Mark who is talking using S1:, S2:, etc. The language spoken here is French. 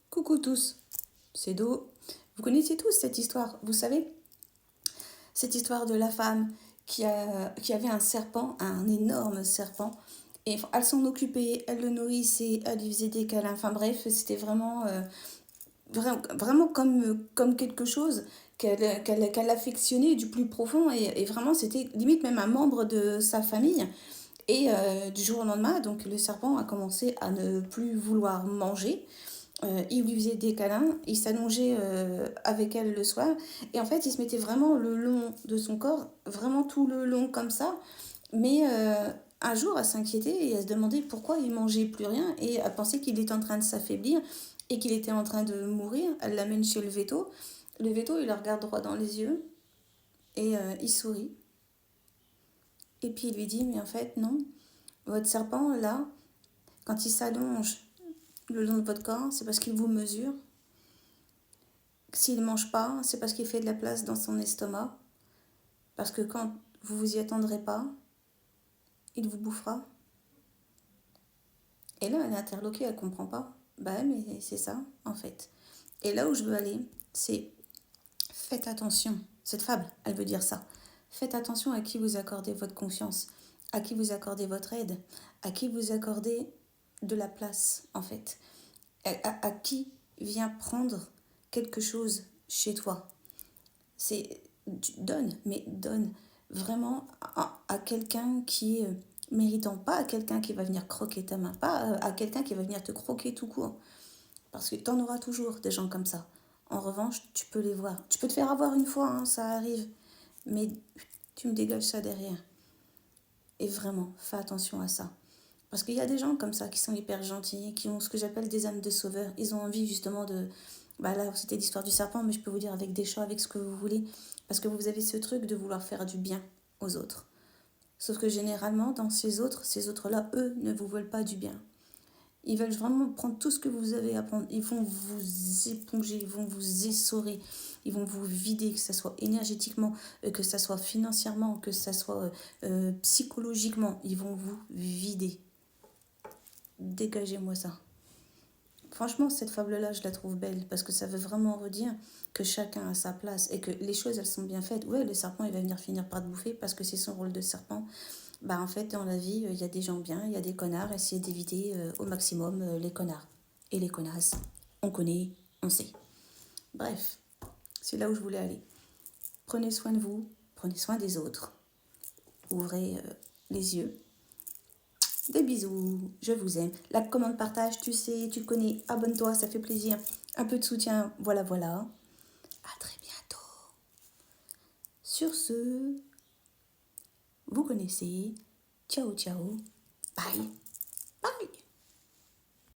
S1: Coucou tous, c'est Do. Vous connaissez tous cette histoire, vous savez? Cette histoire de la femme qui avait un serpent, un énorme serpent, et elle s'en occupait, elle le nourrissait, elle lui faisait des câlins, enfin bref, c'était vraiment, vraiment comme quelque chose qu'elle affectionnait du plus profond, et vraiment c'était limite même un membre de sa famille. Et du jour au lendemain, donc le serpent a commencé à ne plus vouloir manger. Il lui faisait des câlins, il s'allongeait avec elle le soir, et en fait il se mettait vraiment le long de son corps, vraiment tout le long comme ça, mais un jour elle s'inquiétait et elle se demandait pourquoi il mangeait plus rien, et elle pensait qu'il était en train de s'affaiblir et qu'il était en train de mourir. Elle l'amène chez le veto il la regarde droit dans les yeux, et il sourit, et puis il lui dit mais en fait non, votre serpent là, quand il s'allonge le long de votre corps, c'est parce qu'il vous mesure. S'il ne mange pas, c'est parce qu'il fait de la place dans son estomac. Parce que quand vous vous y attendrez pas, il vous bouffera. Et là, elle est interloquée, elle comprend pas. Bah mais c'est ça, en fait. Et là où je veux aller, c'est faites attention. Cette fable, elle veut dire ça. Faites attention à qui vous accordez votre confiance, à qui vous accordez votre aide, à qui vous accordez de la place, en fait. À qui vient prendre quelque chose chez toi. C'est donne, mais donne vraiment à quelqu'un qui est méritant, pas à quelqu'un qui va venir croquer ta main, pas à quelqu'un qui va venir te croquer tout court, parce que tu en auras toujours des gens comme ça. En revanche, tu peux les voir. Tu peux te faire avoir une fois, hein, ça arrive, mais tu me dégages ça derrière. Et vraiment, fais attention à ça. Parce qu'il y a des gens comme ça qui sont hyper gentils, qui ont ce que j'appelle des âmes de sauveurs. Ils ont envie justement de... Bah là, c'était l'histoire du serpent, mais je peux vous dire avec des chats, avec ce que vous voulez. Parce que vous avez ce truc de vouloir faire du bien aux autres. Sauf que généralement, dans ces autres-là, eux, ne vous veulent pas du bien. Ils veulent vraiment prendre tout ce que vous avez à prendre. Ils vont vous éponger, ils vont vous essorer, ils vont vous vider, que ce soit énergétiquement, que ce soit financièrement, que ce soit psychologiquement. Ils vont vous vider. Dégagez-moi ça. Franchement, cette fable-là, je la trouve belle parce que ça veut vraiment redire que chacun a sa place et que les choses, elles sont bien faites. Ouais, le serpent, il va venir finir par te bouffer parce que c'est son rôle de serpent. Bah, en fait, dans la vie, il y a des gens bien, il y a des connards. Essayez d'éviter au maximum les connards et les connasses. On connaît, on sait. Bref, c'est là où je voulais aller. Prenez soin de vous, prenez soin des autres. Ouvrez les yeux. Des bisous, je vous aime. La commande, partage, tu sais, tu connais, abonne-toi, ça fait plaisir. Un peu de soutien, voilà, voilà. À très bientôt. Sur ce, vous connaissez. Ciao, ciao. Bye. Bye.